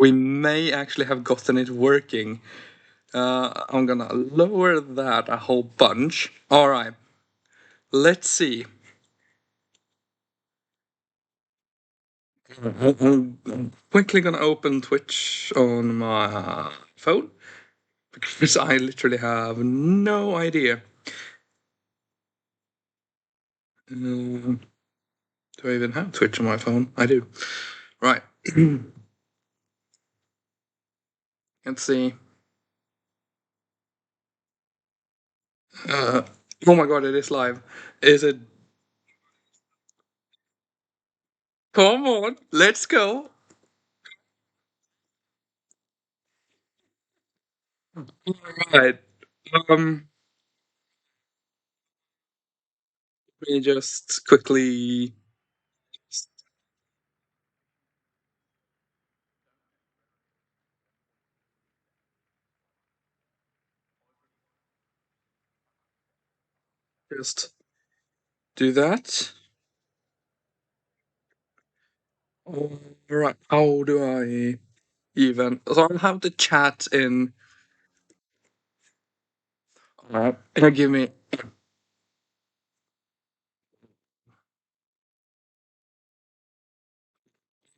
We may actually have gotten it working. I'm gonna lower that a whole bunch. All right, let's see. I'm quickly gonna open Twitch on my phone because I literally have no idea. Do I even have Twitch on my phone? I do. Right. Let's see. Uh, oh my god, it is live. Is it? Come on, let's go. Right. Um, Let me just quickly just do that. Right. How do I even? So I'll have the chat in. Give me.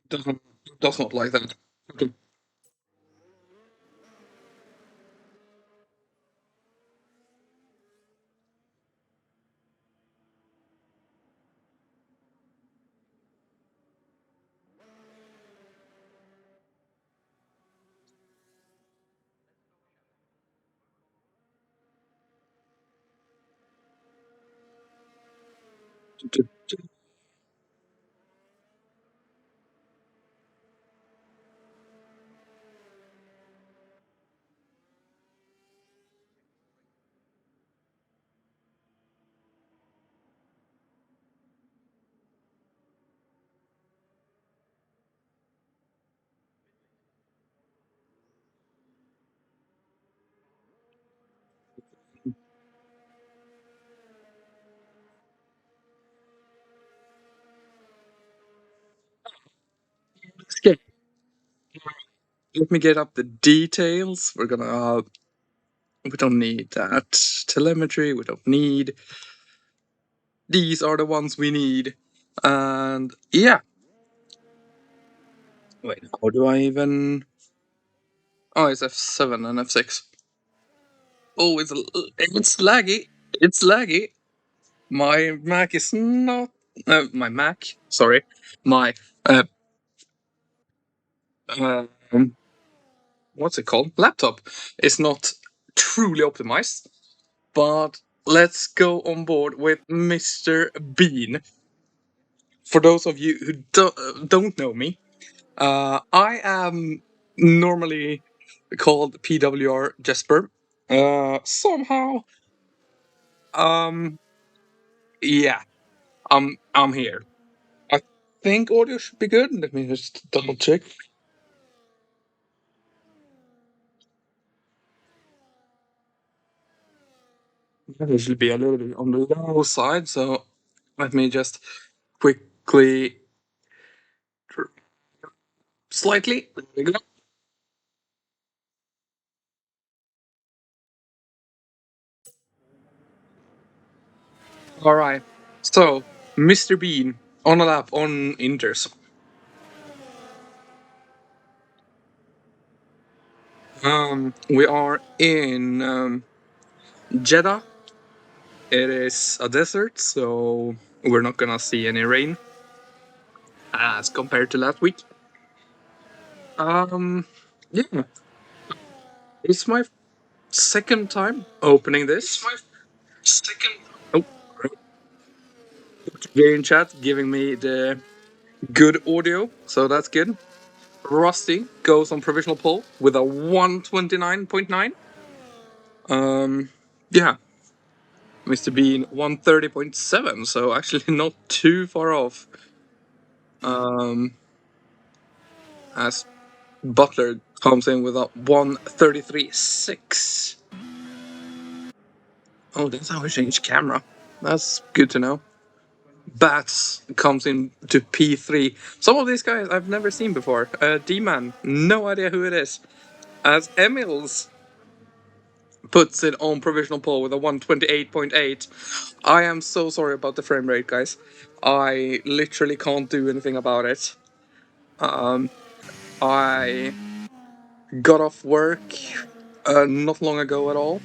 Doesn't does not like that. Okay. Okay. Let me get up the details. We're gonna. We don't need that telemetry. We don't need. These are the ones we need. And yeah. Wait, how do I even? Oh, it's F7 and F6. Oh, it's laggy. It's laggy. My Mac is not. My Mac. Sorry. My uh, um, what's it called? Laptop is not truly optimized. But let's go on board with Mr. Bean. For those of you who don't know me, I am normally called PWR Jesper. Somehow, um, yeah, I'm here. I think audio should be good. Let me just double check. It should be a little bit on the low side, so let me just quickly, slightly. There we go. All right. So, Mr. Bean on a lap on Inters. We are in Jeddah. It is a desert, so we're not gonna see any rain as compared to last week. Yeah, it's my second time opening this. Second. Oh, game chat giving me the good audio, so that's good. Rusty goes on provisional poll with a 129.9. Yeah, Mr. Bean 130.7, so actually not too far off. As Butler comes in with a 133.6. Oh, that's how we change camera. That's good to know. Bats comes in to P3. Some of these guys I've never seen before. D-Man, no idea who it is. As Emils puts it on provisional poll with a 128.8. I am so sorry about the frame rate, guys. I literally can't do anything about it. I got off work not long ago at all.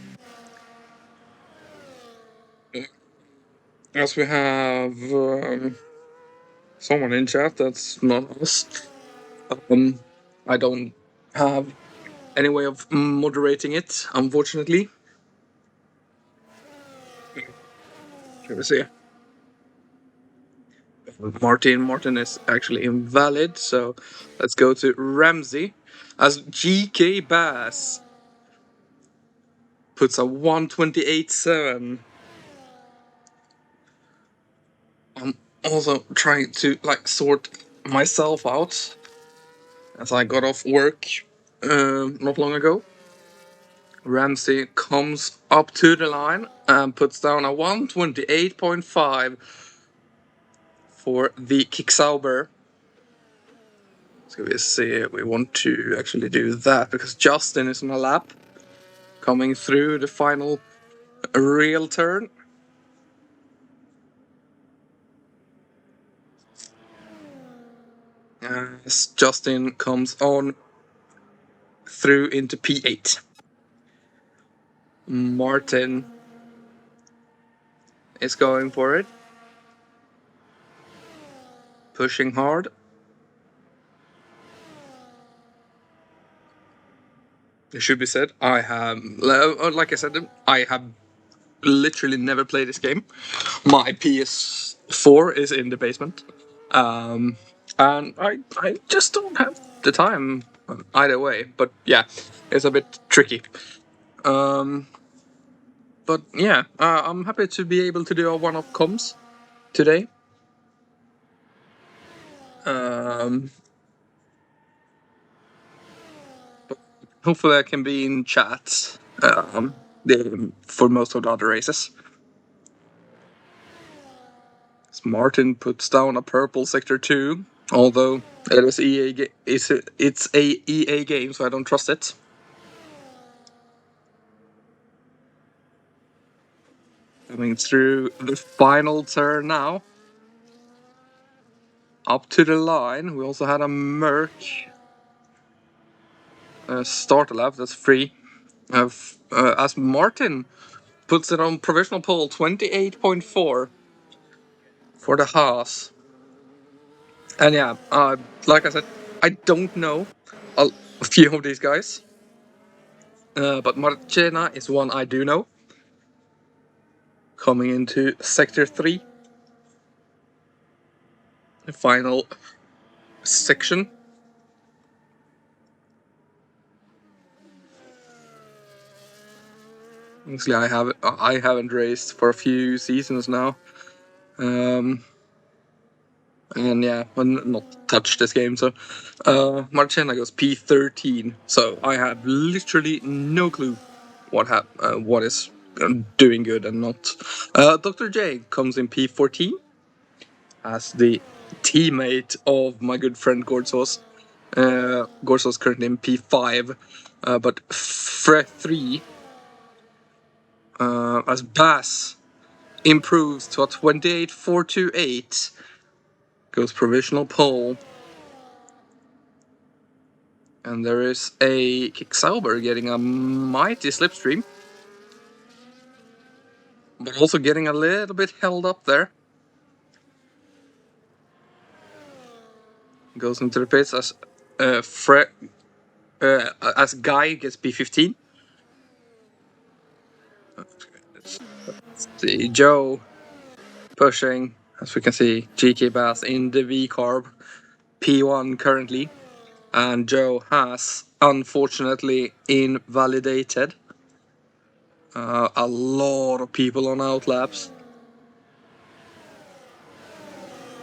As we have someone in chat that's not us. I don't have any way of moderating it, unfortunately. Let me see. Martin is actually invalid, so let's go to Ramsey as GK Bass puts a 128.7. I'm also trying to sort myself out as I got off work not long ago. Ramsey comes up to the line and puts down a 128.5 for the Kicksauber. So we see we want to actually do that because Justin is on a lap coming through the final real turn. As Justin comes on through into P8. Martin is going for it. Pushing hard. It should be said, I have, like I said, I have literally never played this game. My PS4 is in the basement. And I just don't have the time either way. But yeah, it's a bit tricky. But yeah, I'm happy to be able to do a one-off comms today. Hopefully I can be in chat for most of the other races. Martin puts down a purple sector 2, although it is it's a EA game, so I don't trust it. Coming through the final turn now. Up to the line, we also had a Merc starter lap that's free. As Martin puts it on provisional poll, 28.4 for the Haas. And yeah, like I said, I don't know a few of these guys. But Marchena is one I do know. Coming into Sector 3. The final section. Honestly, I haven't raced for a few seasons now. And yeah, I've not touched this game, so Marchena goes P13. So I have literally no clue what is doing good and not. Dr. J comes in P14 as the teammate of my good friend Gordsos. Gordsos currently in P5, but Fre 3 as Bass improves to a 28.428. Goes provisional pole. And there is a Kicksauber getting a mighty slipstream. But also getting a little bit held up there. Goes into the pits as as Guy gets P15. See Joe pushing, as we can see, GK Bass in the V carb, P1 currently, and Joe has unfortunately invalidated. A lot of people on outlaps.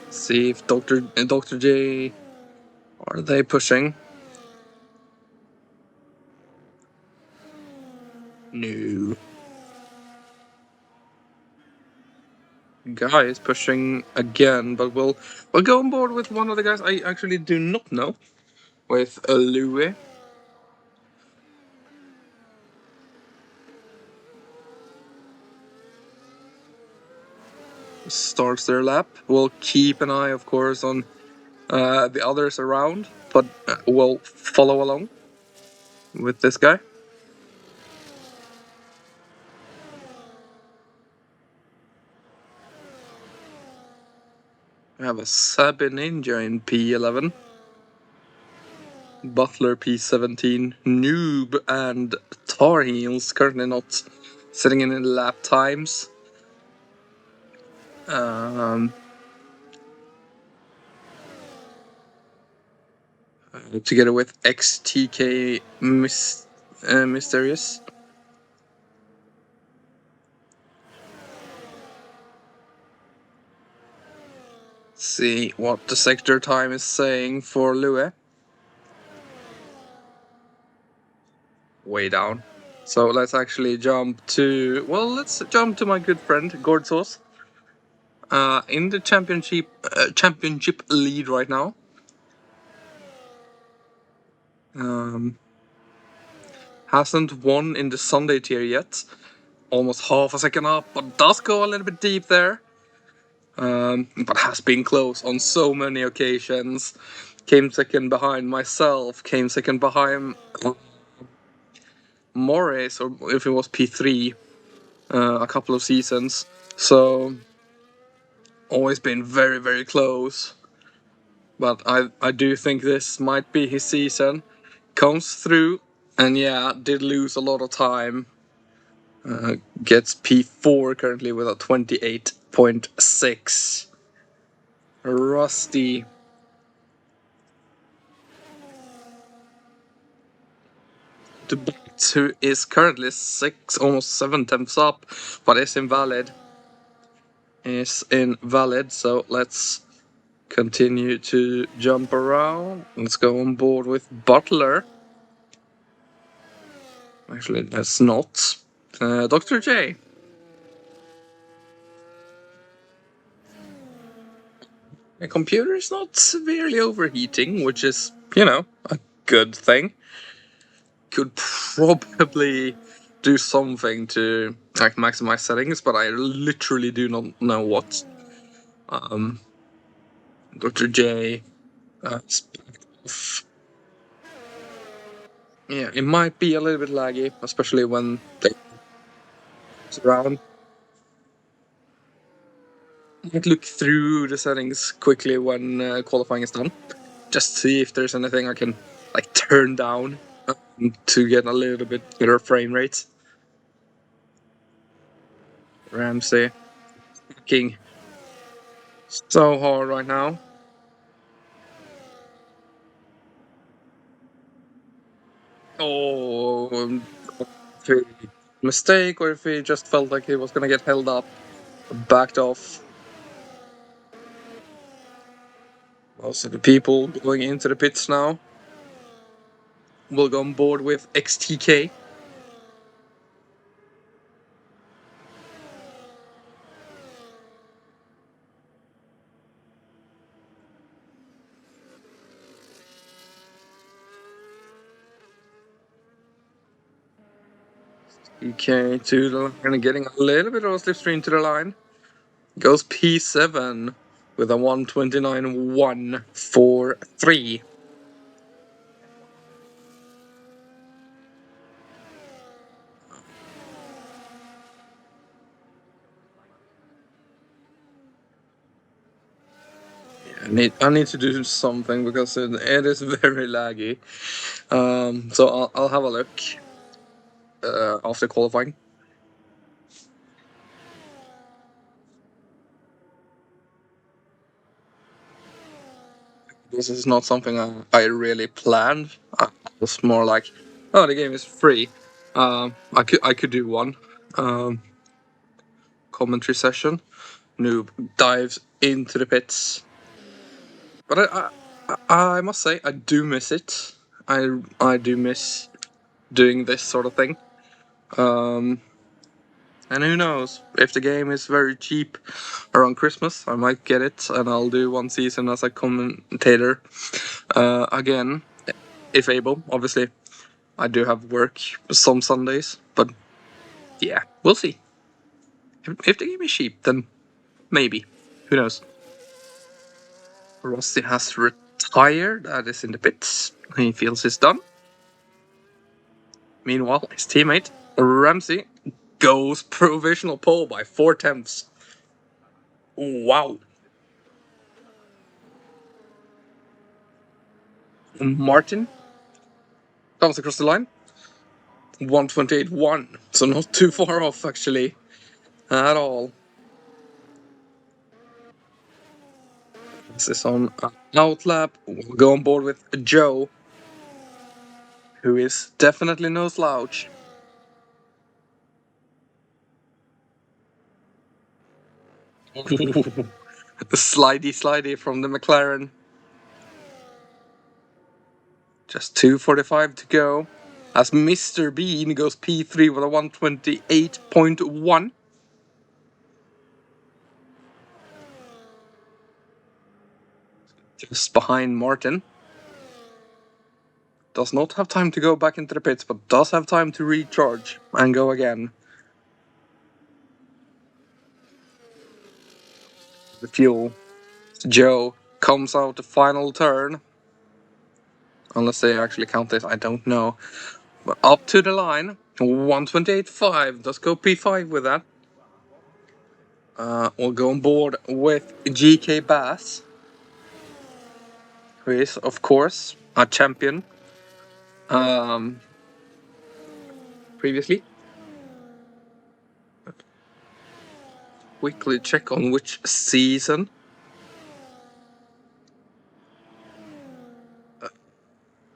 See if Dr. J, are they pushing? No. guy is pushing again, but we'll go on board with one of the guys I actually do not know, with Louis. Starts their lap. We'll keep an eye, of course, on the others around, but we'll follow along with this guy. We have a Sabi Ninja in P11. Butler P17, Noob and Tar Heels currently not sitting in lap times. Together with XTK Mysterious. See what the sector time is saying for Lue. Way down. So let's actually jump to, well, let's jump to my good friend Gordzos. In the championship lead right now. Hasn't won in the Sunday tier yet. Almost half a second up, but does go a little bit deep there. But has been close on so many occasions. Came second behind myself, came second behind Morris, or if it was P3, a couple of seasons. So, always been very, very close. But I do think this might be his season. Comes through, and yeah, did lose a lot of time. Gets P4 currently with a 28.6. Rusty. The Bats, who is currently 6, almost 7 tenths up, but is invalid. So let's continue to jump around. Let's go on board with Butler. Actually, that's not. Dr. J. The computer is not severely overheating, which is, a good thing. Could probably do something to maximize settings, but I literally do not know what. Dr. J. Yeah, it might be a little bit laggy, especially when they around. Might look through the settings quickly when qualifying is done, just to see if there's anything I can turn down to get a little bit better frame rates. Ramsey working so hard right now. Oh, mistake, or if he just felt like he was gonna get held up, backed off. Most of the people going into the pits now will go on board with XTK. Okay, to the line, getting a little bit of a slipstream to the line. Goes P7 with a 129.143. I need to do something because it is very laggy. So I'll have a look after qualifying. This is not something I really planned. I was more like, oh, the game is free. I could do one commentary session. Noob dives into the pits. But I must say, I do miss it. I do miss doing this sort of thing. And who knows, if the game is very cheap around Christmas, I might get it and I'll do one season as a commentator again, if able. Obviously, I do have work some Sundays, but yeah, we'll see. If the game is cheap, then maybe. Who knows? Rossi has retired, that is in the pits. He feels it's done. Meanwhile, his teammate, Ramsey, goes provisional pole by 4/10. Wow. Martin comes across the line. 1:28.1, so not too far off actually, at all. This is on outlap. We'll go on board with Joe, who is definitely no slouch. Slidey from the McLaren. Just 2:45 to go. As Mr. Bean goes P3 with a 1:28.1. Just behind Martin. Does not have time to go back into the pits, but does have time to recharge and go again. The fuel. Joe comes out the final turn. Unless they actually count this, I don't know. But up to the line. 1:28.5. Let's go P5 with that. We'll go on board with GK Bass, who is, of course, a champion. Previously. Quickly check on which season.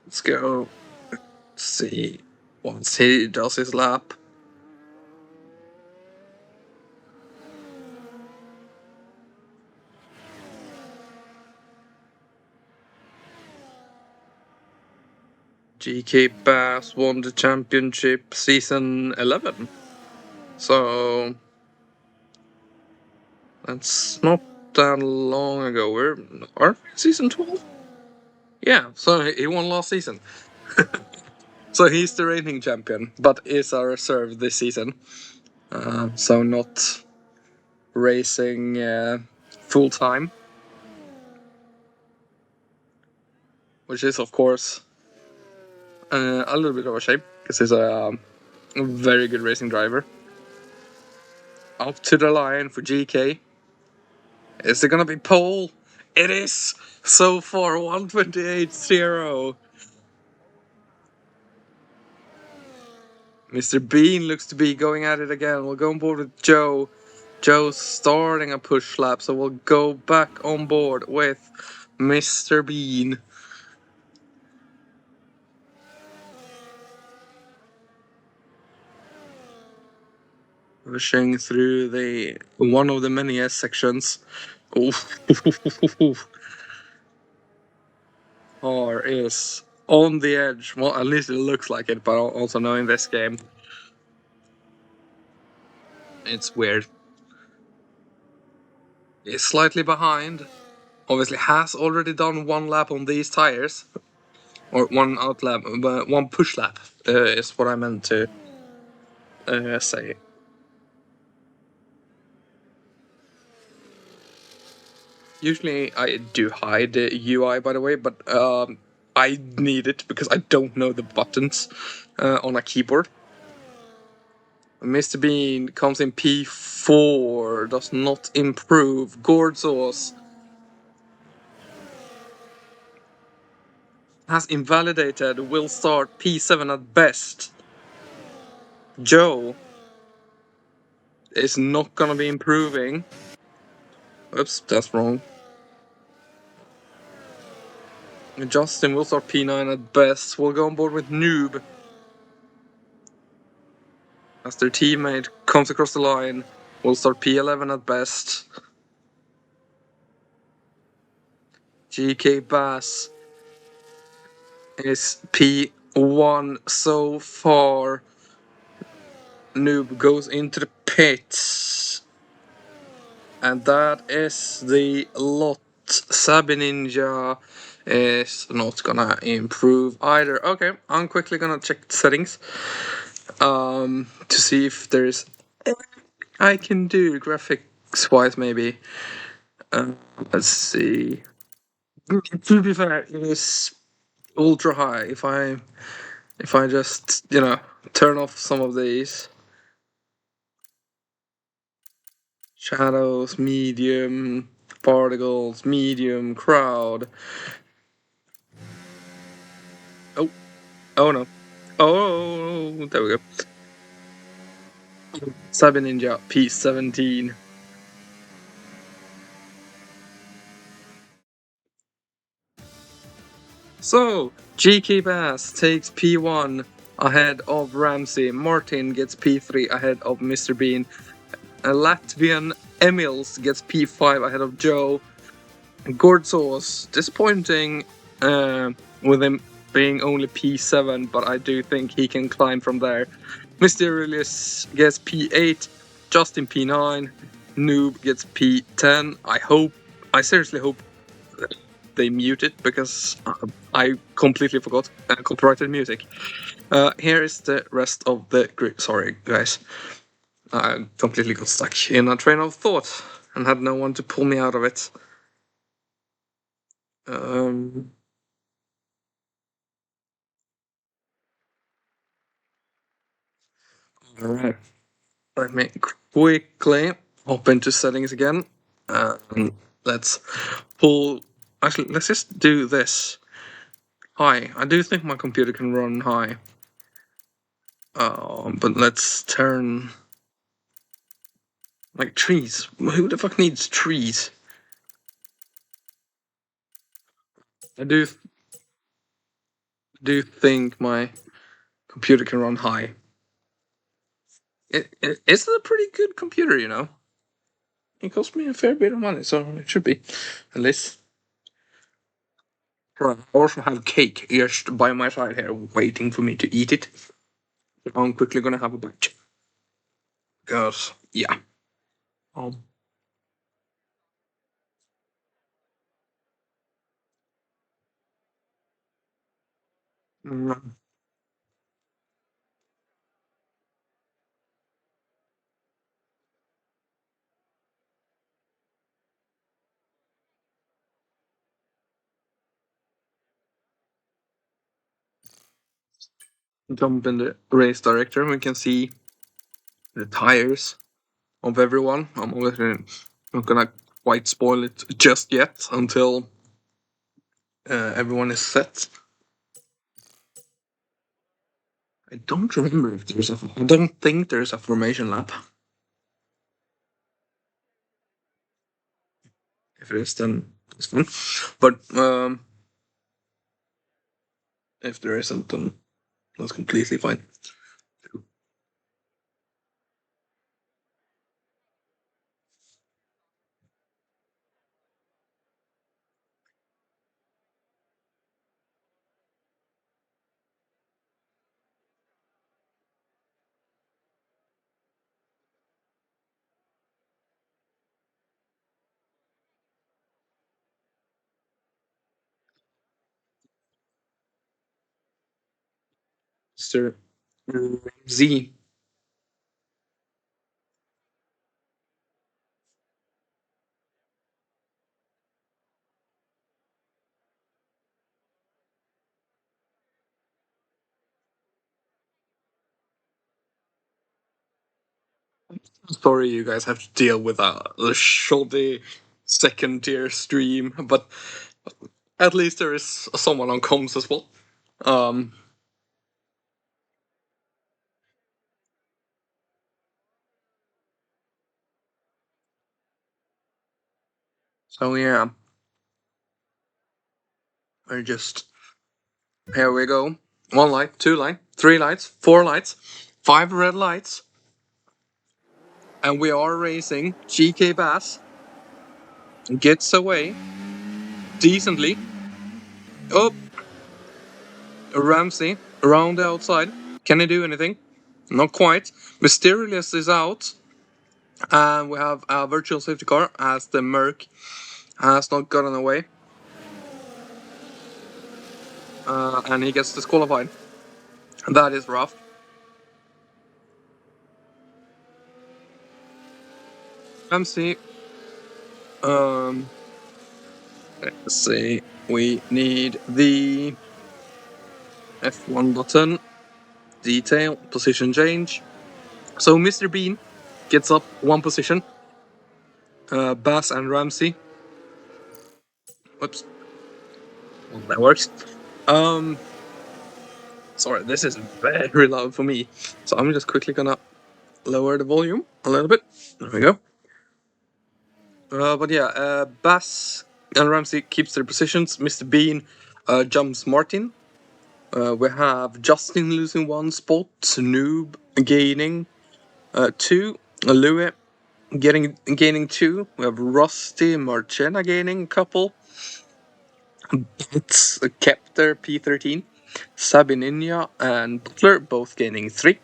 Let's go see once he does his lap. GK Bass won the championship season 11. So that's not that long ago. Are season 12? Yeah, so he won last season. So he's the reigning champion, but is a reserve this season. So not racing full time. Which is, of course, a little bit of a shame, because he's a very good racing driver. Up to the line for GK. Is it gonna be pole? It is! So far, 1:28.0. Mr. Bean looks to be going at it again. We'll go on board with Joe. Joe's starting a push lap, so we'll go back on board with Mr. Bean. Rushing through the one of the many S sections. Car is on the edge. Well, at least it looks like it, but also knowing this game, it's weird. It's slightly behind. Obviously has already done one lap on these tires. Or one out lap, but one push lap is what I meant to say. Usually I do hide the UI, by the way, but I need it because I don't know the buttons on a keyboard. Mr. Bean comes in P4, does not improve. Gordzos has invalidated, will start P7 at best. Joe is not gonna be improving. Oops, that's wrong. Justin will start P9 at best. We'll go on board with Noob. As their teammate comes across the line, we'll start P11 at best. GK Bass is P1 so far. Noob goes into the hits. And that is the lot. Sabi Ninja is not gonna improve either. Okay, I'm quickly gonna check the settings to see if there's I can do graphics wise maybe. Uh, let's see. To be fair, it is ultra high. If I just turn off some of these shadows, medium, particles, medium, crowd. Oh, oh no. Oh, there we go. Cyber Ninja P17. So, GK Bass takes P1 ahead of Ramsey. Martin gets P3 ahead of Mr. Bean. Latvian Emils gets P5 ahead of Joe. Gordzos, disappointing with him being only P7, but I do think he can climb from there. Mysterious gets P8, Justin P9, Noob gets P10. I seriously hope they mute it because I completely forgot copyrighted music. Here is the rest of the group. Sorry, guys. I completely got stuck in a train of thought and had no one to pull me out of it. Alright. Let me quickly hop into settings again. Let's pull. Actually, let's just do this. High. I do think my computer can run high. But let's turn. Like trees. Who the fuck needs trees? I do think my computer can run high. It's a pretty good computer, you know. It cost me a fair bit of money, so it should be, at least. I also have cake just by my side here, waiting for me to eat it. I'm quickly gonna have a bite. Because, yeah. Um, mm, jump in the race director, we can see the tires of everyone. I'm obviously not gonna quite spoil it just yet until everyone is set. I don't remember if there's a. I don't think there's a formation lap. If it is, then it's fine. But if there isn't, then that's completely fine. Mr. Z. Sorry, you guys have to deal with a shoddy second tier stream, but at least there is someone on comms as well. Um, so yeah, I just here we go. One light, two light, three lights, four lights, five red lights, and we are racing. GK Bass gets away decently. Oh, Ramsey around the outside. Can he do anything? Not quite. Mysterious is out. And we have a virtual safety car as the Merc has not gotten away. And he gets disqualified. That is rough. MC. Let's see. We need the F1 button. Detail. Position change. So Mr. Bean gets up one position. Bass and Ramsey. Whoops. Well, that works. Sorry, this is very loud for me. So I'm just quickly gonna lower the volume a little bit. There we go. But yeah, Bass and Ramsey keeps their positions. Mr. Bean jumps Martin. We have Justin losing one spot. Noob gaining two. Louis gaining two. We have Rusty Marchena gaining a couple. It's Kepter P13. Sabininja and Butler both gaining three.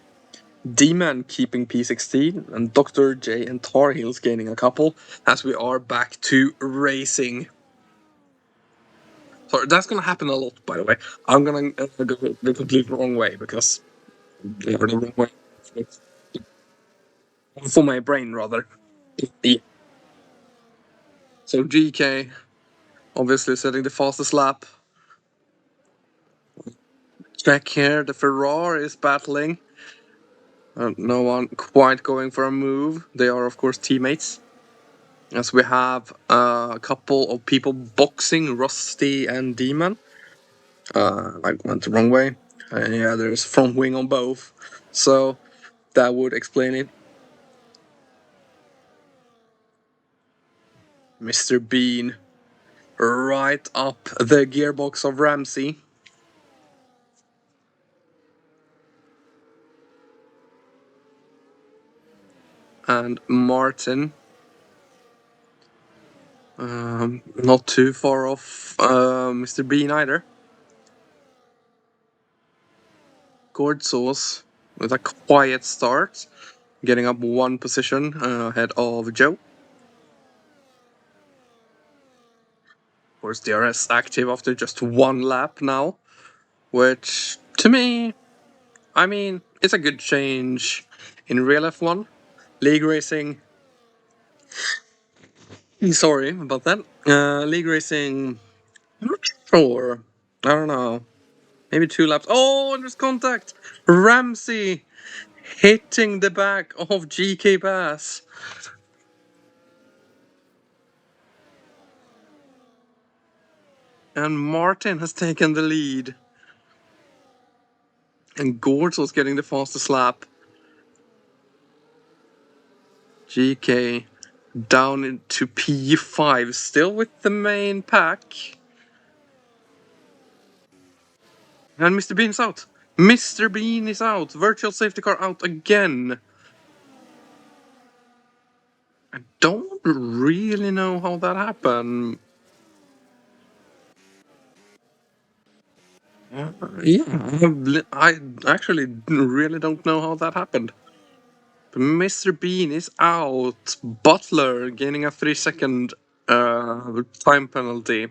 D-Man keeping P16, and Dr. J and Tar Heels gaining a couple, as we are back to racing. Sorry, that's gonna happen a lot, by the way. I'm gonna go the complete wrong way, because they are the wrong way. For my brain, rather. Yeah. So GK, obviously setting the fastest lap. Check here, the Ferrari is battling. No one quite going for a move. They are, of course, teammates. As we have a couple of people boxing, Rusty and Demon. I went the wrong way. Yeah, there's front wing on both. So that would explain it. Mr. Bean right up the gearbox of Ramsey. And Martin. Not too far off Mr. Bean either. Gourd Sauce with a quiet start, getting up one position ahead of Joe. Of course, DRS active after just one lap now, which to me, I mean, it's a good change in real F1. League racing. Sorry about that. League racing. I'm not sure. I don't know. Maybe two laps. Oh, and there's contact. Ramsey hitting the back of GK Bass. And Martin has taken the lead. And Gords was getting the fastest lap. GK down into P5, still with the main pack. And Mr. Bean is out. Mr. Bean is out. Virtual safety car out again. I don't really know how that happened. Yeah, I actually really don't know how that happened. But Mr. Bean is out. Butler gaining a 3-second time penalty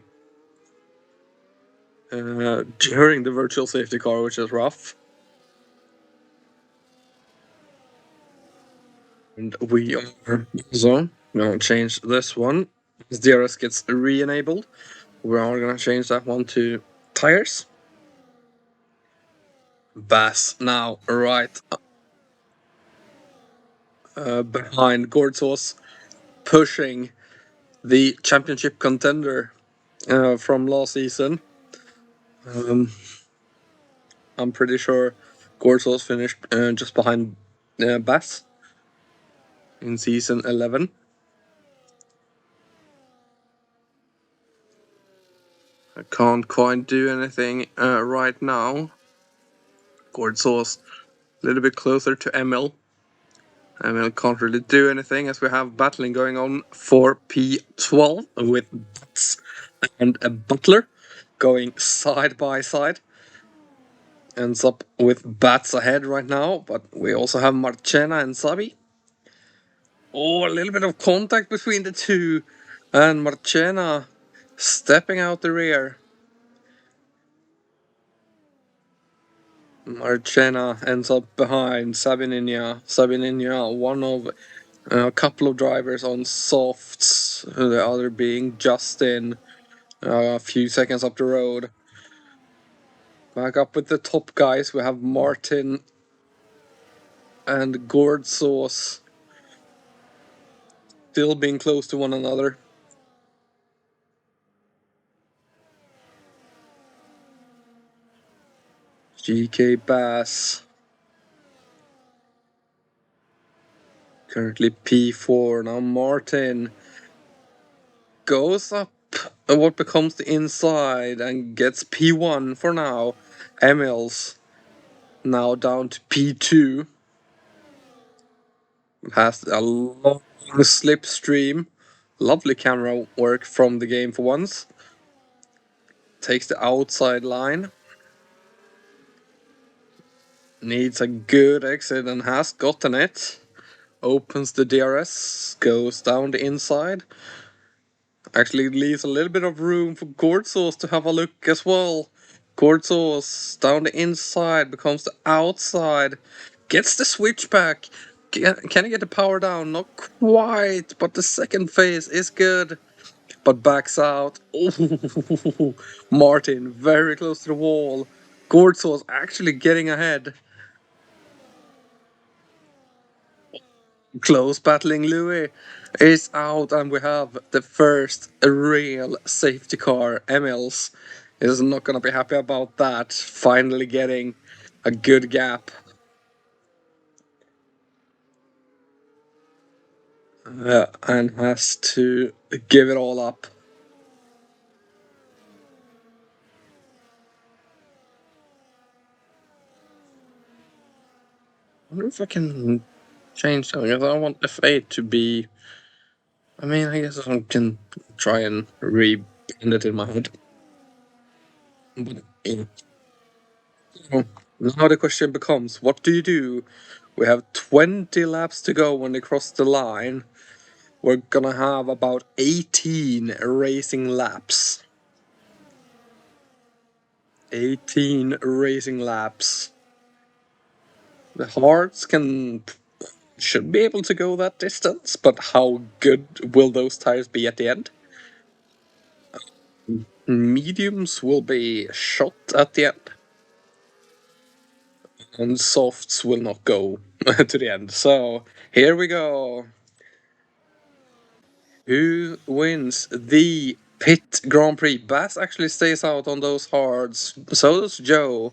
during the virtual safety car, which is rough. And we are also gonna change this one. As DRS gets re-enabled, we are gonna change that one to tires. Bass now right behind Gordsauce, pushing the championship contender from last season. I'm pretty sure Gordsauce finished just behind Bass in season 11. I can't quite do anything right now. Gordsauce a little bit closer to ML. ML can't really do anything as we have battling going on for P12 with Bats and a Butler going side by side. Ends up with Bats ahead right now, but we also have Marchena and Sabi. Oh, a little bit of contact between the two. And Marchena stepping out the rear. Marchena ends up behind Sabininha. Sabininha, one of a couple of drivers on softs, the other being Justin, a few seconds up the road. Back up with the top guys, we have Martin and Gord Sauce still being close to one another. GK Bass currently P4. Now Martin goes up what becomes the inside and gets P1 for now. Emils now down to P2. Has a long slipstream. Lovely camera work from the game for once. Takes the outside line. Needs a good exit and has gotten it. Opens the DRS, goes down the inside. Actually leaves a little bit of room for Gordzos to have a look as well. Gordzos down the inside, becomes the outside. Gets the switchback. Can he get the power down? Not quite, but the second phase is good. But backs out. Oh, Martin very close to the wall. Gordzos actually getting ahead. Close battling Louis is out, and we have the first real safety car. Emils is not gonna be happy about that. Finally getting a good gap. And has to give it all up. I wonder if I can change something. I want F8 to be. I mean, I guess I can try and rebrand it in my head. But yeah. So, now the question becomes, what do you do? We have 20 laps to go when they cross the line. We're gonna have about 18 racing laps. 18 racing laps. The Hearts should be able to go that distance, but how good will those tires be at the end? Mediums will be shot at the end, and softs will not go to the end. So here we go. Who wins the Pit Grand Prix? Bass actually stays out on those hards. So does Joe.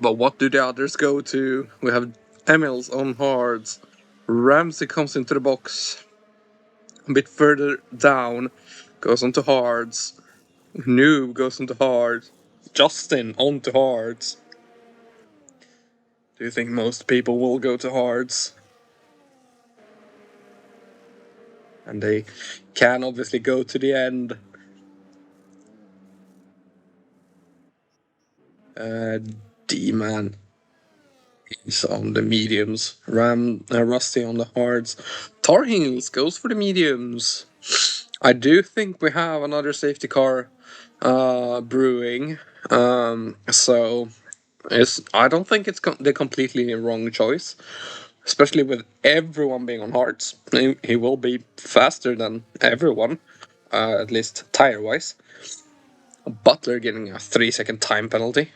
But what do the others go to? We have Emils on hards. Ramsey comes into the box. A bit further down. Goes onto hards. Noob goes into hards. Justin onto hards. Do you think most people will go to hards? And they can obviously go to the end. D-Man is on the mediums. Rusty on the hards. Tar Heels goes for the mediums. I do think we have another safety car brewing. So I don't think it's the completely wrong choice, especially with everyone being on hards. He will be faster than everyone, at least tire wise. Butler getting a 3-second time penalty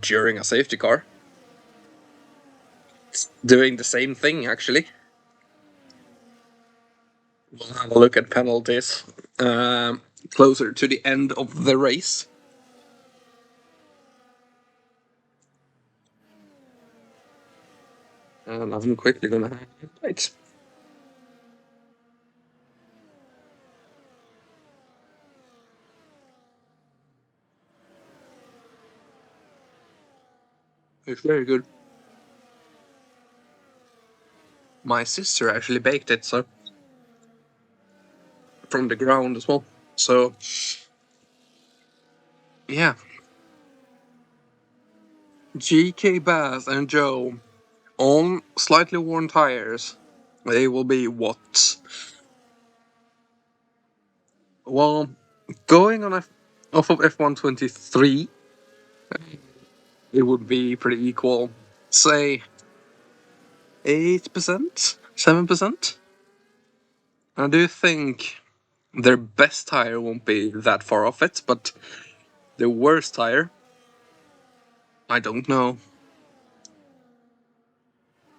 during a safety car. Doing the same thing actually. We'll have a look at penalties closer to the end of the race. And I'm quickly gonna have it. It's very good. My sister actually baked it, so from the ground as well. So yeah, GK Bass and Joe on slightly worn tires. They will be what? Well, going on off of F123, it would be pretty equal. Say 8%? 7%? I do think their best tire won't be that far off it, but the worst tire, I don't know.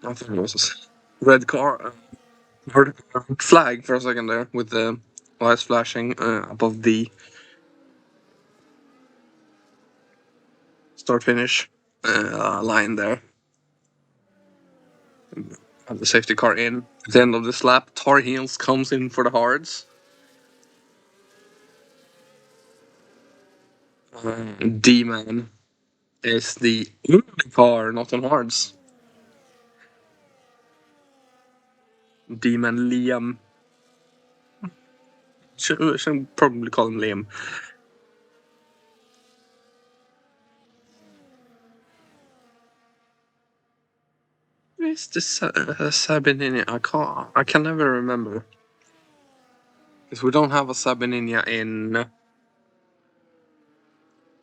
I think it was a red car, red flag for a second there, with the lights flashing above the start finish line there. Have the safety car in. At the end of this lap, Tar Heels comes in for the hards. D-Man is the only car not on hards. D-Man Liam. Should probably call him Liam. Is this Sabininha? I can never remember. Because we don't have a Sabininha in.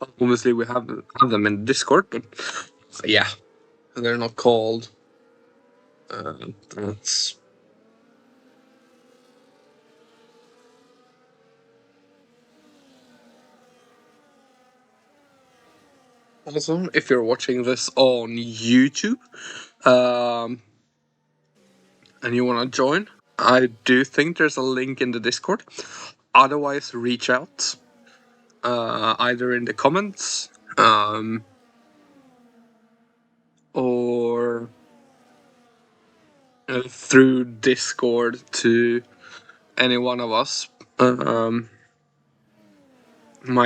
Obviously, we have them in Discord, but yeah, they're not called. That's. Also, if you're watching this on YouTube, and you want to join, I do think there's a link in the Discord. Otherwise, reach out, either in the comments, or through Discord to any one of us. My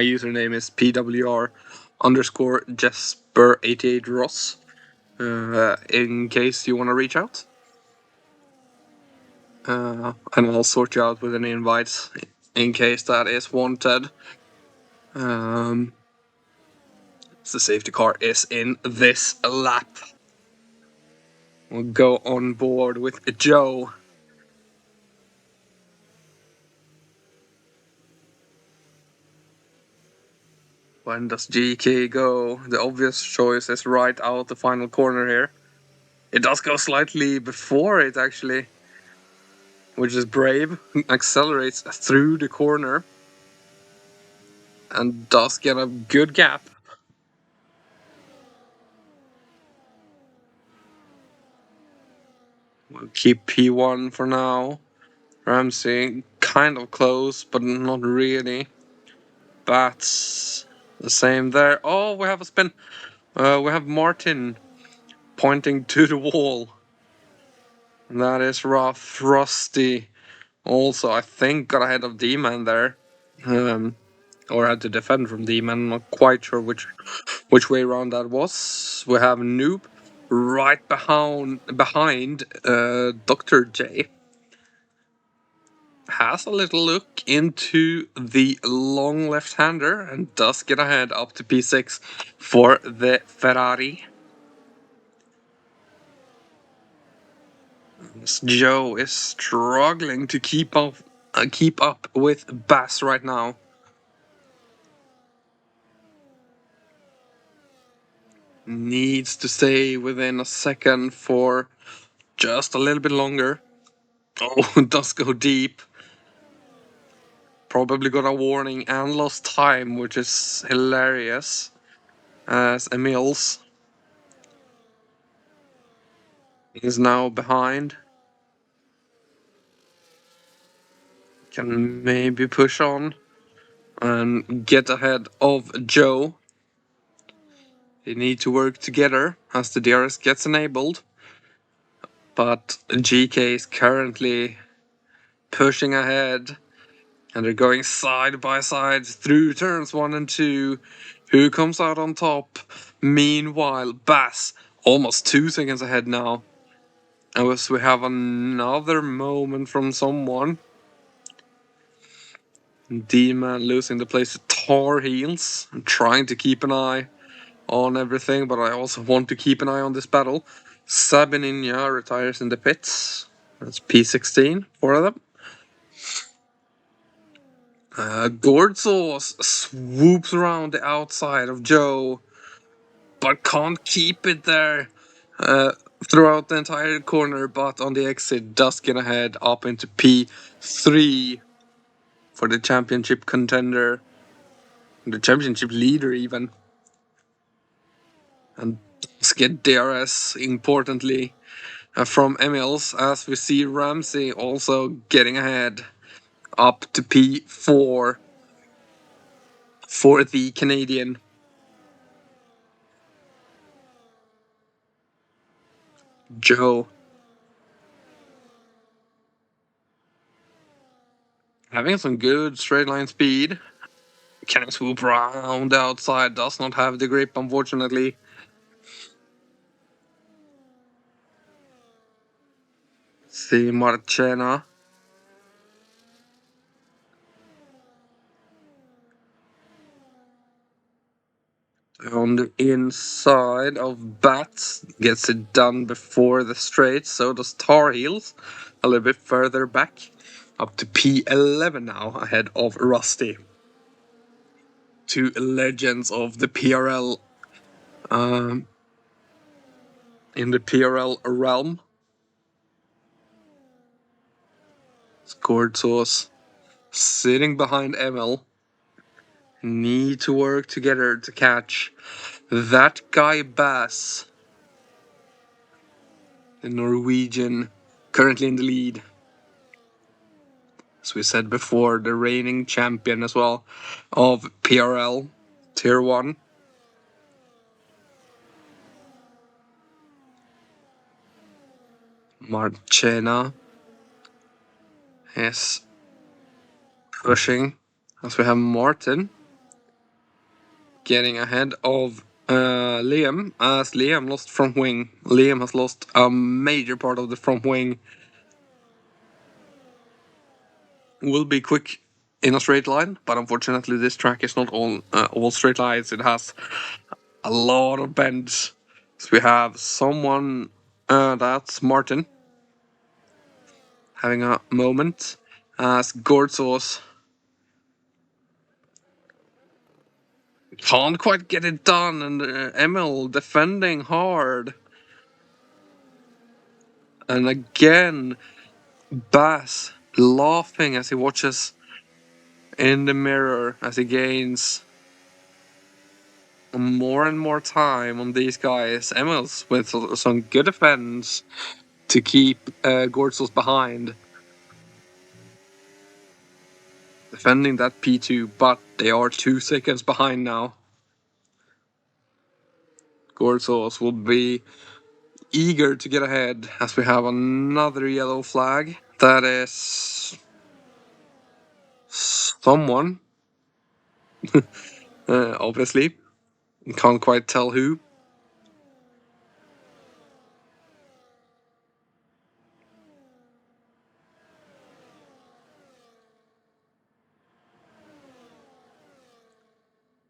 username is PWR_Jesper88Ross. In case you want to reach out. And I'll sort you out with any invites in case that is wanted. The safety car is in this lap. We'll go on board with Joe. When does GK go? The obvious choice is right out the final corner here. It does go slightly before it actually, which is brave. Accelerates through the corner and does get a good gap. We'll keep P1 for now. Ramsey kind of close, but not really. Bats the same there. Oh, we have a spin. We have Martin pointing to the wall. That is rough. Rusty also, I think, got ahead of D-Man there. Or had to defend from D-Man. Not quite sure which way around that was. We have Noob right behind Dr. J. Has a little look into the long left-hander and does get ahead up to P6 for the Ferrari. Joe is struggling to keep up with Bass right now. Needs to stay within a second for just a little bit longer. Oh, does go deep. Probably got a warning and lost time, which is hilarious. As Emils is now behind. Can maybe push on and get ahead of Joe. They need to work together as the DRS gets enabled. But GK is currently pushing ahead. And they're going side by side through turns 1 and 2. Who comes out on top? Meanwhile, Bass almost 2 seconds ahead now. As we have another moment from someone. D-Man losing the place to Tar Heels. I'm trying to keep an eye on everything, but I also want to keep an eye on this battle. Sabininha retires in the pits. That's P16, 4 of them. Gordzos swoops around the outside of Joe, but can't keep it there throughout the entire corner, but on the exit does get ahead up into P3 for the championship contender, the championship leader even. And does get DRS, importantly, from Emils, as we see Ramsey also getting ahead up to P4 for the Canadian. Joe having some good straight line speed. Can swoop around the outside, does not have the grip, unfortunately. See Marchena. On the inside of Bats, gets it done before the straight, so does Tar Heels. A little bit further back, up to P11 now, ahead of Rusty. Two legends of the PRL, in the PRL realm. Scored Sauce sitting behind Emil. Need to work together to catch that guy Bass, the Norwegian, currently in the lead. As we said before, the reigning champion as well of PRL Tier 1. Marchena is pushing, as we have Martin getting ahead of Liam, as Liam lost front wing. Liam has lost a major part of the front wing. Will be quick in a straight line, but unfortunately this track is not all straight lines. It has a lot of bends. So we have someone, that's Martin, having a moment, as Gordzos can't quite get it done, and Emil defending hard. And again, Bass laughing as he watches in the mirror as he gains more and more time on these guys. Emils with some good defense to keep Gordzos behind. Defending that P2, but they are 2 seconds behind now. Gordzos will be eager to get ahead as we have another yellow flag. That is someone, obviously. Can't quite tell who.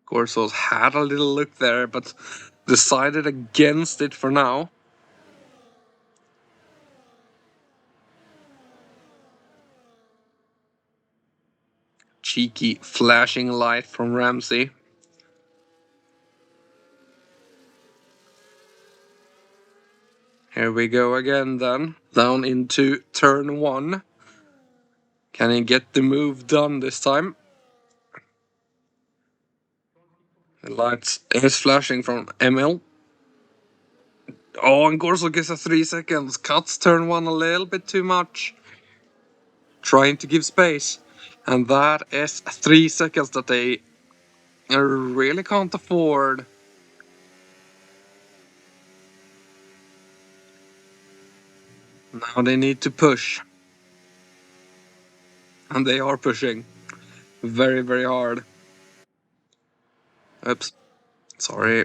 Gordzos had a little look there, but decided against it for now. Cheeky flashing light from Ramsey. Here we go again then. Down into turn 1. Can he get the move done this time? The lights is flashing from Emil. Oh, and Gorzo gets a 3 seconds. Cuts turn 1 a little bit too much. Trying to give space. And that is 3 seconds that they really can't afford. Now they need to push. And they are pushing. Very, very hard. Oops. Sorry.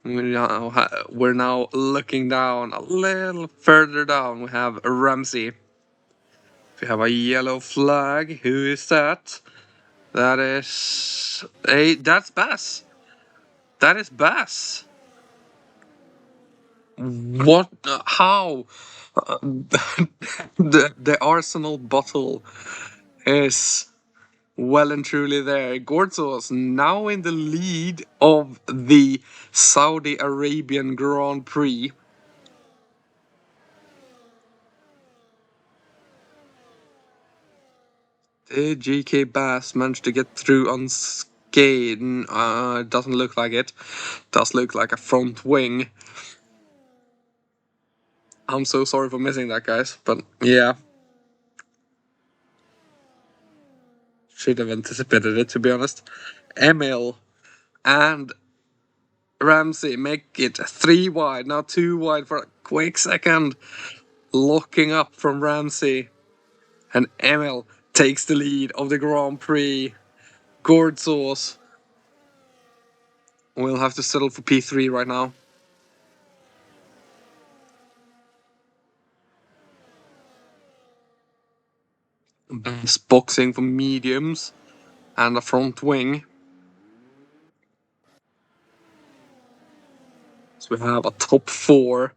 We're now looking down, a little further down. We have Ramsey. We have a yellow flag. Who is that? That is that's Bass. That is Bass. What? How? Uh, the Arsenal bottle is well and truly there. Gorzo's now in the lead of the Saudi Arabian Grand Prix. Did GK Bass manage to get through unscathed? Doesn't look like it. Does look like a front wing. I'm so sorry for missing that, guys. But yeah. Should have anticipated it, to be honest. Emil and Ramsey make it 3 wide, now 2 wide for a quick second. Locking up from Ramsey. And Emil takes the lead of the Grand Prix. Gordzos will have to settle for P3 right now. Bass boxing for mediums and a front wing. So we have a top 4.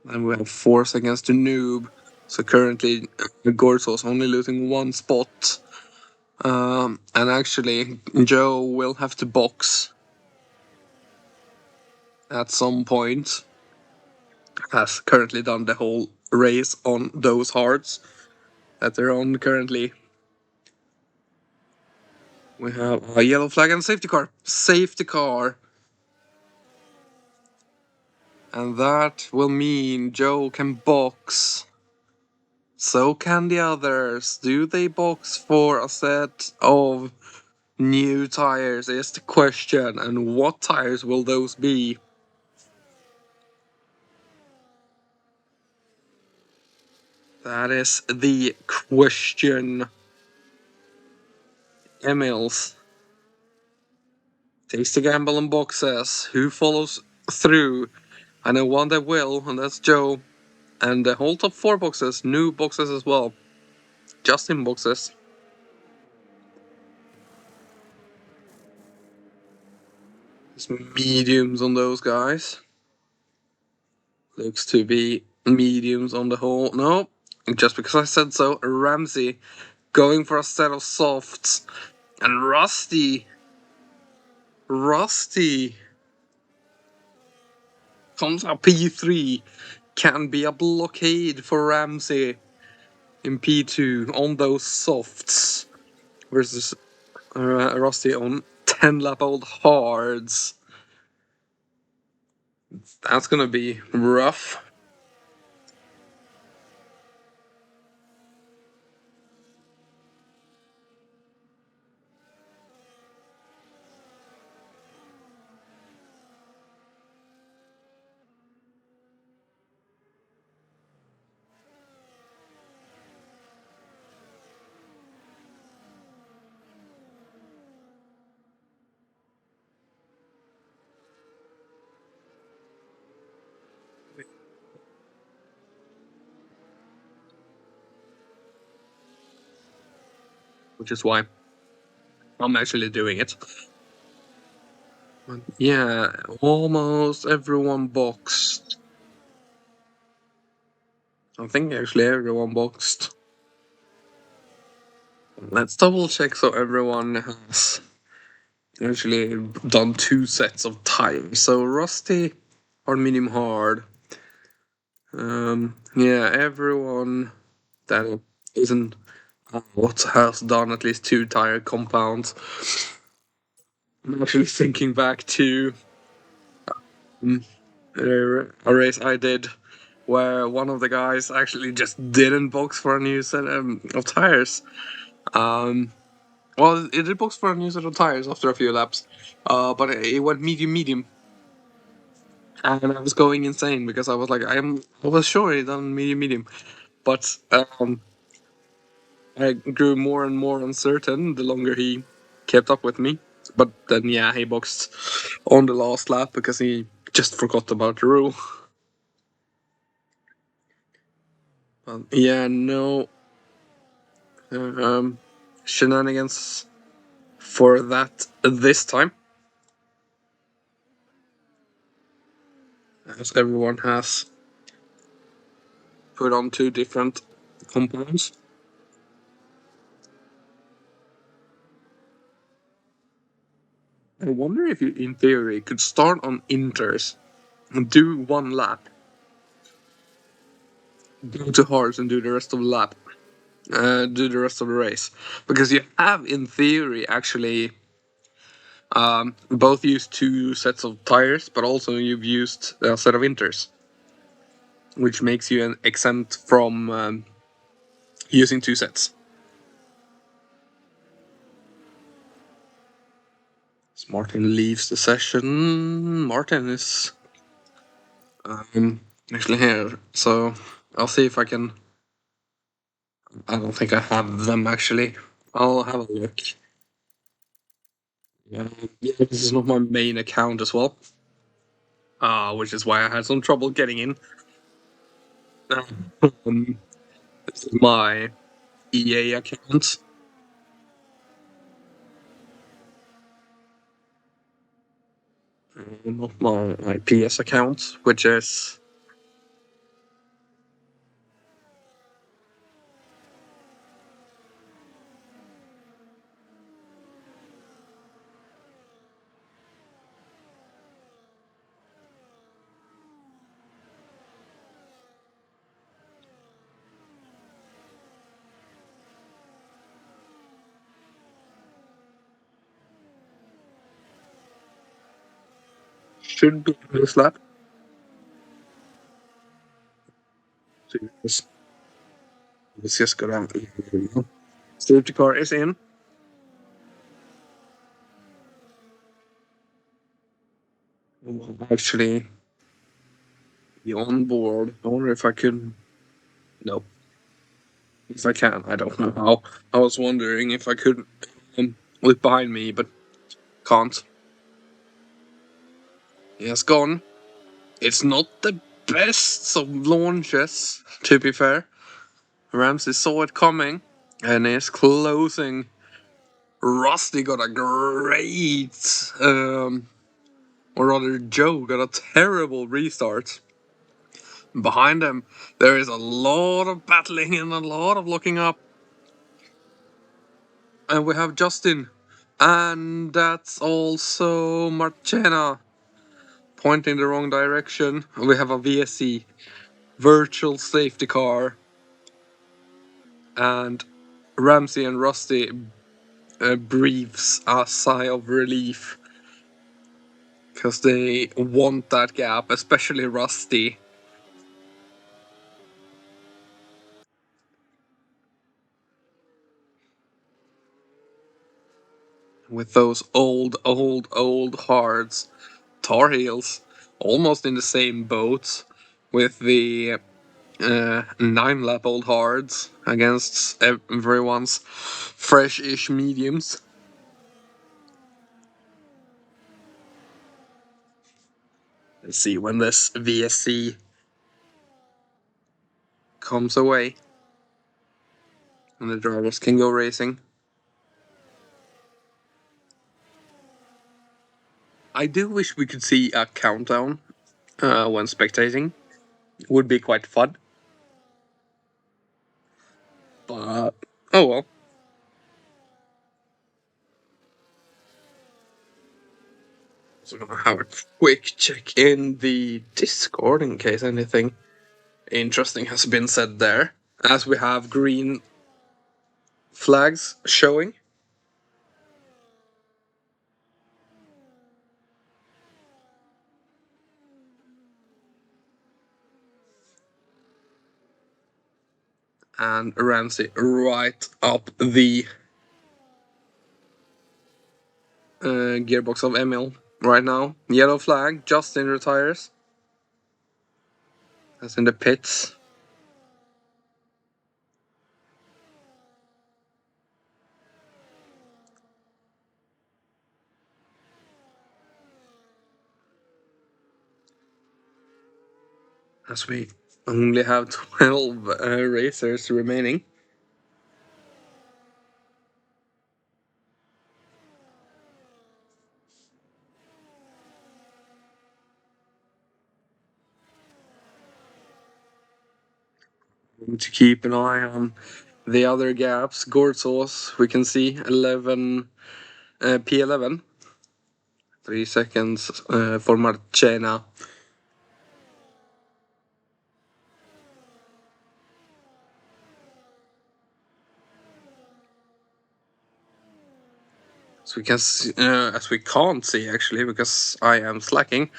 And we have Force against the noob. So currently, Gordzos only losing 1 spot. And actually, Joe will have to box at some point. Has currently done the whole race on those hearts that they're on currently. We have a yellow flag and safety car. Safety car. And that will mean Joe can box. So can the others. Do they box for a set of new tires is the question. And what tires will those be? That is the question. Emils takes the gamble and boxes. Who follows through? I know one that will, and that's Joe. And the whole top 4 boxes, new boxes as well. Justin boxes. There's mediums on those guys. Looks to be mediums on the whole. No, just because I said so. Ramsey going for a set of softs. And Rusty comes up P3. Can be a blockade for Ramsey in P2 on those softs versus Rusty on 10 lap old hards. That's gonna be rough. Which is why I'm actually doing it. Yeah, almost everyone boxed. I think actually everyone boxed. Let's double check so everyone has actually done 2 sets of time. So Rusty or medium hard. Yeah, everyone that isn't what has done at least 2 tire compounds. I'm actually thinking back to a race I did where one of the guys actually just didn't box for a new set of tires. Well, it did box for a new set of tires after a few laps, but it went medium, and I was going insane because I was like, I was sure he done medium, but I grew more and more uncertain the longer he kept up with me. But then, yeah, he boxed on the last lap because he just forgot about the rule. But yeah, no shenanigans for that this time, as everyone has put on 2 different compounds. I wonder if you, in theory, could start on inters and do 1 lap, go to hards and do the rest of the lap, do the rest of the race, because you have, in theory, actually both used 2 sets of tires, but also you've used a set of inters, which makes you an exempt from using 2 sets. As Martin leaves the session, Martin is actually here, so I'll see if I can. I don't think I have them actually. I'll have a look. Yeah, this is not my main account as well, which is why I had some trouble getting in. This is my EA account. Not my PS account, which is should be this lap. So let's just go down. Safety car is in. Actually, the onboard. I wonder if I could. No, if I can, I don't know how. I was wondering if I could look behind me, but can't. He has gone. It's not the best of launches, to be fair. Ramsey saw it coming and is closing. Rusty got a great, or rather, Joe got a terrible restart. Behind him, there is a lot of battling and a lot of looking up. And we have Justin. And that's also Marchena pointing the wrong direction. We have a VSC, virtual safety car. And Ramsey and Rusty breathes a sigh of relief. Because they want that gap, especially Rusty. With those old hards. Tar Heels, almost in the same boat with the 9-lap old hards against everyone's fresh-ish mediums. Let's see when this VSC comes away and the drivers can go racing. I do wish we could see a countdown when spectating. Would be quite fun. But oh well. So I'm gonna have a quick check in the Discord in case anything interesting has been said there. As we have green flags showing. And Ramsey right up the gearbox of Emil right now. Yellow flag, Justin retires. That's in the pits. As we only have 12 racers remaining. To keep an eye on the other gaps. Gortzos, we can see 11 P11. 3 seconds for Marchena. So we can see, as we can't see actually, because I am slacking.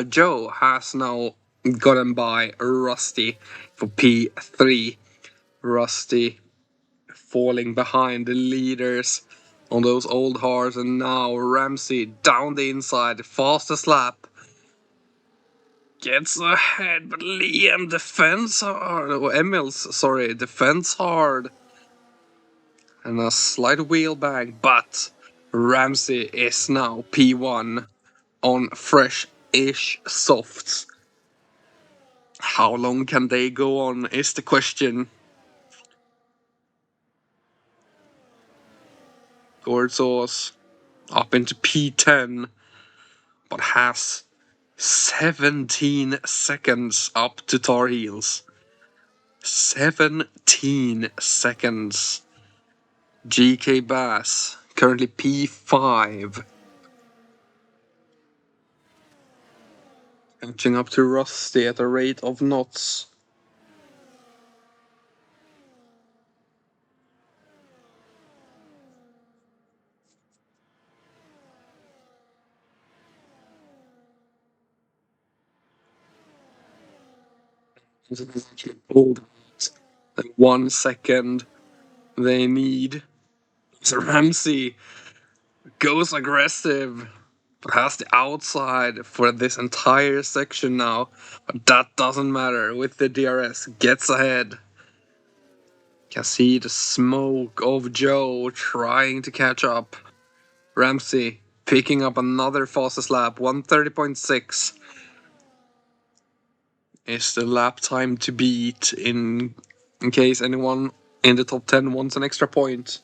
Joe has now gotten by Rusty for P3. Rusty falling behind the leaders on those old cars, and now Ramsey down the inside, fastest lap. Gets ahead, but Liam defends hard. Oh, Emil's, sorry, defends hard. And a slight wheel bang, but Ramsey is now P1 on fresh-ish softs. How long can they go on is the question. Gordzos up into P10, but has 17 seconds up to Tar Heels. 17 seconds. GK Bass, currently P5. Catching up to Rusty at a rate of knots. Pulled 1 second they need. So Ramsey goes aggressive, but has the outside for this entire section now. But that doesn't matter with the DRS. Gets ahead. Can see the smoke of Joe trying to catch up. Ramsey picking up another fastest lap, 1:30.6 is the lap time to beat in case anyone in the top 10 wants an extra point.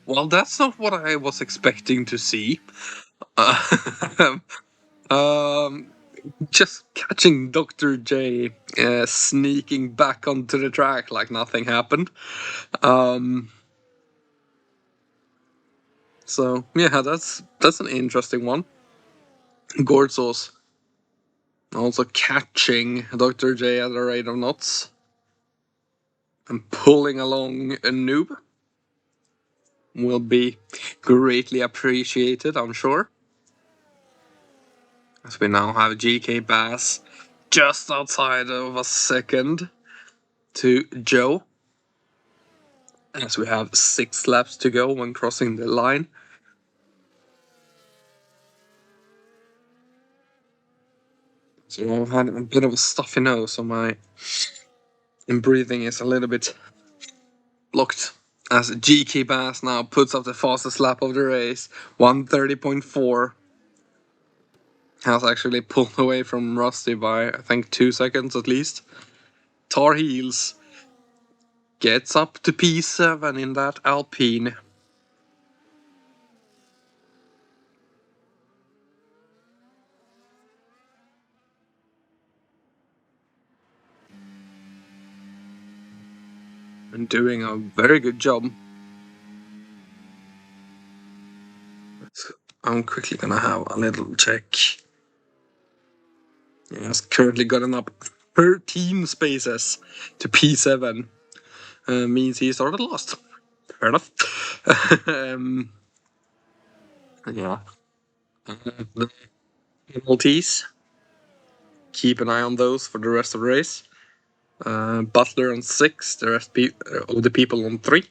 Well, that's not what I was expecting to see. Um, just catching Dr. J sneaking back onto the track like nothing happened. So yeah, that's an interesting one. Gordzos also catching Dr. J at a rate of knots and pulling along a noob will be greatly appreciated, I'm sure. As we now have GK Bass just outside of a second to Joe. As we have 6 laps to go when crossing the line. So I've had a bit of a stuffy nose, so my breathing is a little bit blocked. As GK Bass now puts up the fastest lap of the race, 1:30.4. Has actually pulled away from Rusty by, I think, 2 seconds at least. Tar Heels gets up to P7 in that Alpine. And doing a very good job. I'm quickly gonna have a little check. He has currently gotten up 13 spaces to P7. Means he started last. Fair enough. Yeah. The penalties. Keep an eye on those for the rest of the race. Butler on 6, the rest of the people on 3.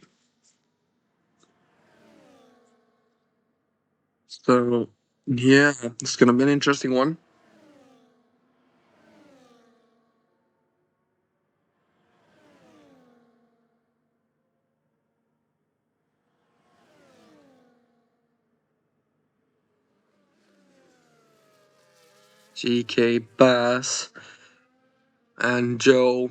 So, yeah, it's gonna be an interesting one. GK, Bass, and Joe.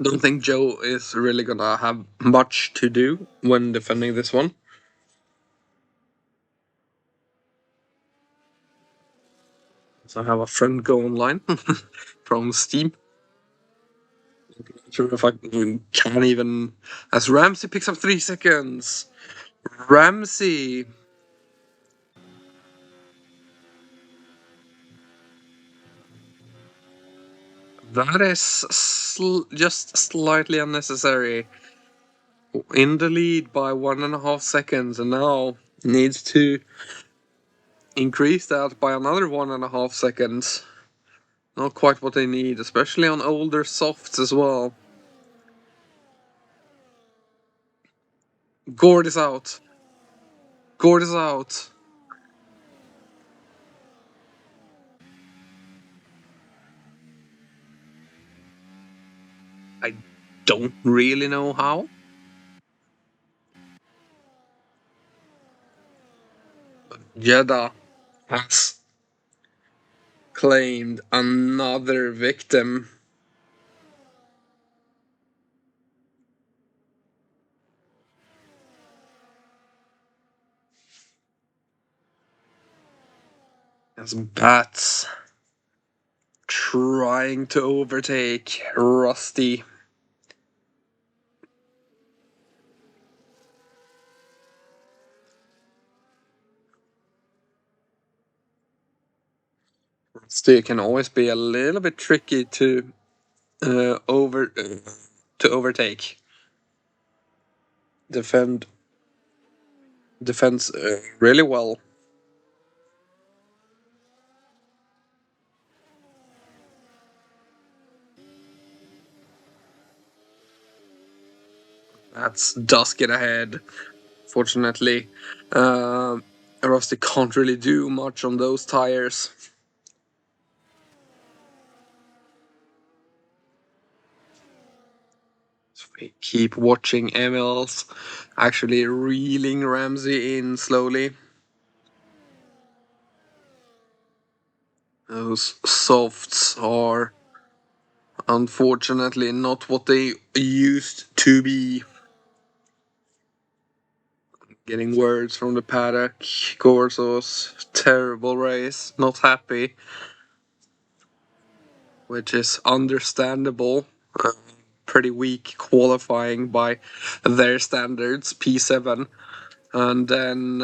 Don't think Joe is really gonna have much to do when defending this one. So I have a friend go online from Steam. Not sure if I can even. As Ramsey picks up 3 seconds. Ramsey. That is just slightly unnecessary. In the lead by 1.5 seconds, and now needs to increase that by another 1.5 seconds. Not quite what they need, especially on older softs as well. Gord is out. Gord is out. I don't really know how. Jeddah has claimed another victim. As Bats trying to overtake Rusty. Rusty can always be a little bit tricky to overtake. Defends really well. That's does get ahead. Fortunately, Rusty can't really do much on those tires. So we keep watching Emil's actually reeling Ramsey in slowly. Those softs are unfortunately not what they used to be. Getting words from the paddock. Gorzo's terrible race, not happy, which is understandable. Pretty weak qualifying by their standards, P7, and then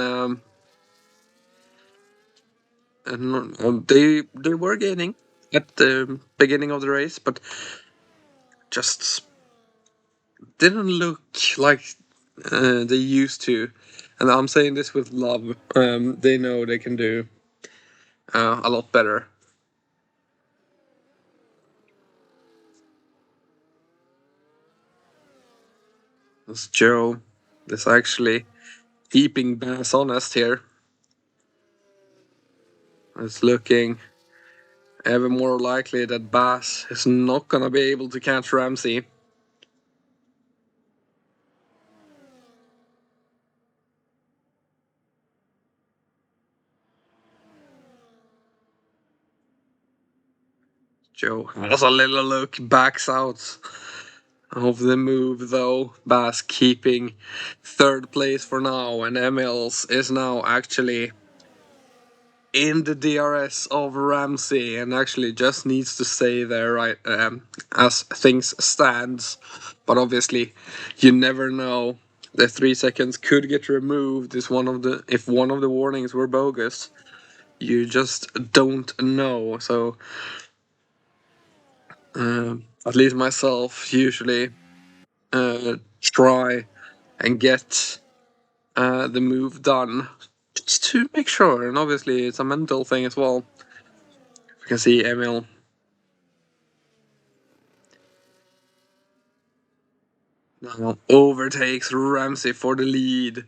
they were gaining at the beginning of the race, but just didn't look like they used to. And I'm saying this with love. They know they can do a lot better. This Joe is actually keeping Bass honest here. It's looking ever more likely that Bass is not gonna be able to catch Ramsey. Joe has a little look, backs out of the move though. Bass keeping 3rd place for now, and Emils is now actually in the DRS of Ramsey and actually just needs to stay there right as things stands. But obviously, you never know. The 3 seconds could get removed. If one of the warnings were bogus, you just don't know. So at least myself usually try and get the move done just to make sure. And obviously, it's a mental thing as well. You can see Emil now overtakes Ramsey for the lead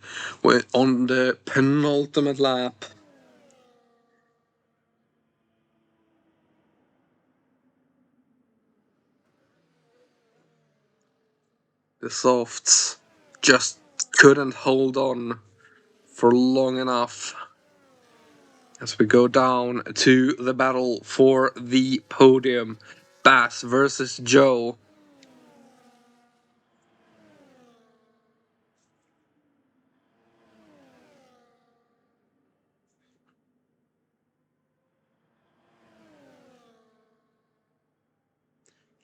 on the penultimate lap. The softs just couldn't hold on for long enough. as we go down to the battle for the podium. Bass versus Joe.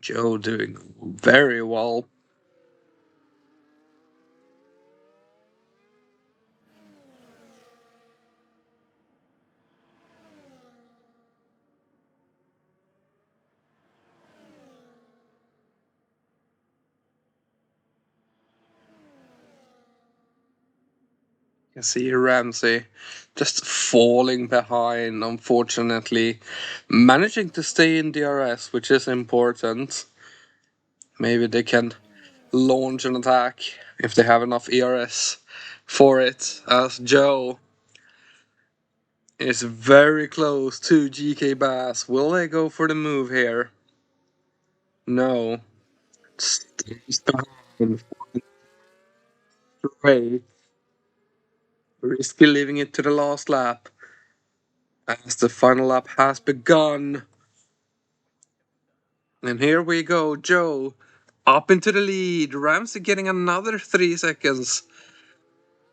Joe doing very well. You see Ramsey just falling behind, unfortunately. Managing to stay in DRS, which is important. Maybe they can launch an attack if they have enough ERS for it, as Joe is very close to GK Bass. Will they go for the move here? No. Stays behind. Ray. Risky leaving it to the last lap. As the final lap has begun. And here we go, Joe up into the lead. Ramsey getting another 3 seconds.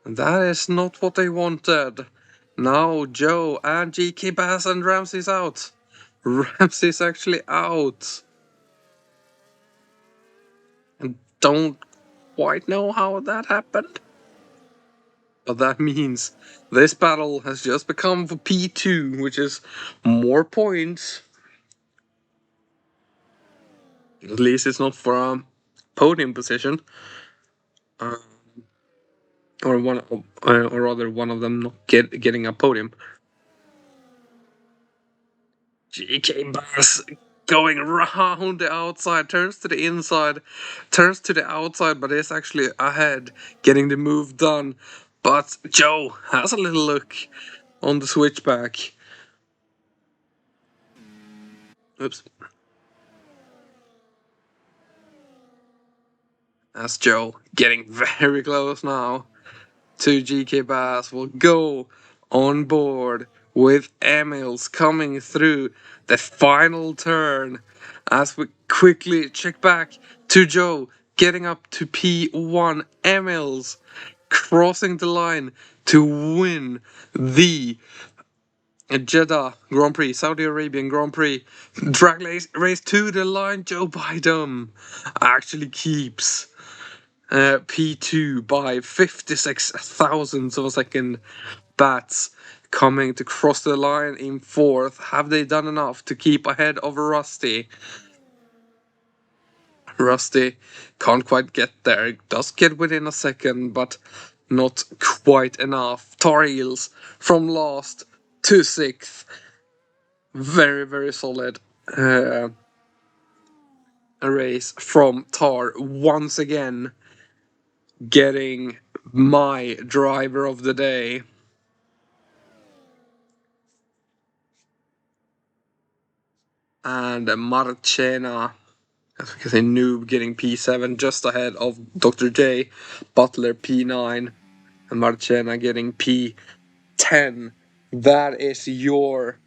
That is not what they wanted. Now Joe and GK Bass and Ramsey's out. Ramsey's actually out. And don't quite know how that happened. But that means this battle has just become for P2, which is more points. At least it's not for a podium position. Or rather, one of them not getting a podium. GK Bass going around the outside, turns to the inside, turns to the outside, but is actually ahead, getting the move done. But Joe has a little look on the switchback. Oops. That's Joe getting very close now to GK Bass. Will go on board with Emils coming through the final turn as we quickly check back to Joe getting up to P1. Emils crossing the line to win the Jeddah Grand Prix, Saudi Arabian Grand Prix. Drag race to the line. Joe Biden actually keeps P2 by 56 thousandths of a second. Bats coming to cross the line in fourth. Have they done enough to keep ahead of Rusty? Rusty can't quite get there. Does get within a second, but not quite enough. Tar Heels from last to sixth. Very, very solid. A race from Tar once again getting my driver of the day. And Marchena, as we can say, Noob getting P7 just ahead of Dr. J, Butler P9, and Marchena getting P10. That is your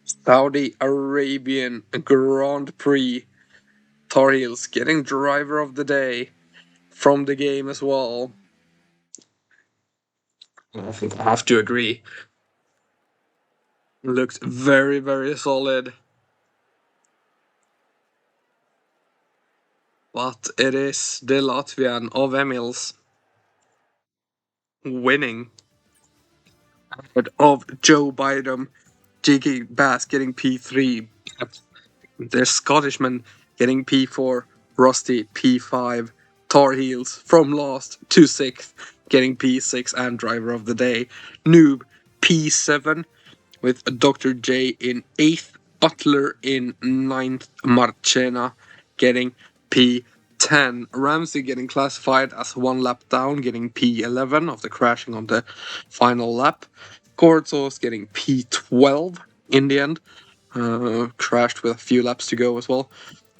Saudi Arabian Grand Prix. Tar Heels getting driver of the day from the game as well. I think I have to agree. Looked very, very solid. But it is the Latvian of Emils winning. Of Joe Biden, GK Bass getting P3. There's Scottishman getting P4. Rusty P5. Tar Heels from last to sixth getting P6 and driver of the day. Noob P7 with Dr. J in 8th, Butler in 9th, Marchena getting P10. Ramsey getting classified as one lap down, getting P11 after crashing on the final lap. Kortzos getting P12 in the end, crashed with a few laps to go as well.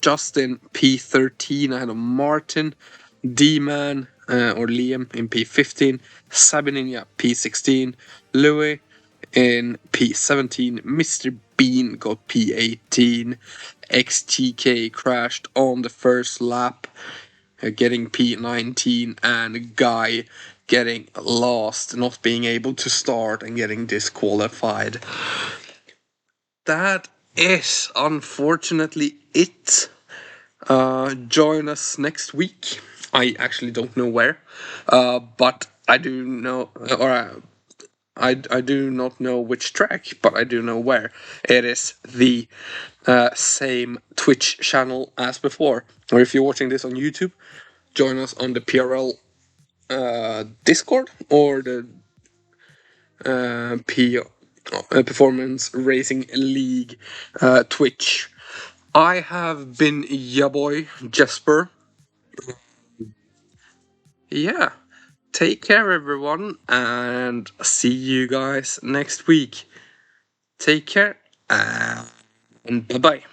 Justin P13 ahead of Martin. D-Man or Liam in P15. Sabininja P16. Louis In P17, Mr. Bean got P18. XTK crashed on the first lap, getting P19, and Guy getting lost, not being able to start and getting disqualified. That is unfortunately it. Join us next week. I actually don't know where, but I do know, I do not know which track, but I do know where. It is the same Twitch channel as before. Or if you're watching this on YouTube, join us on the PRL Discord or the Performance Racing League Twitch. I have been your boy Jesper. Yeah. Take care, everyone, and see you guys next week. Take care, and bye bye.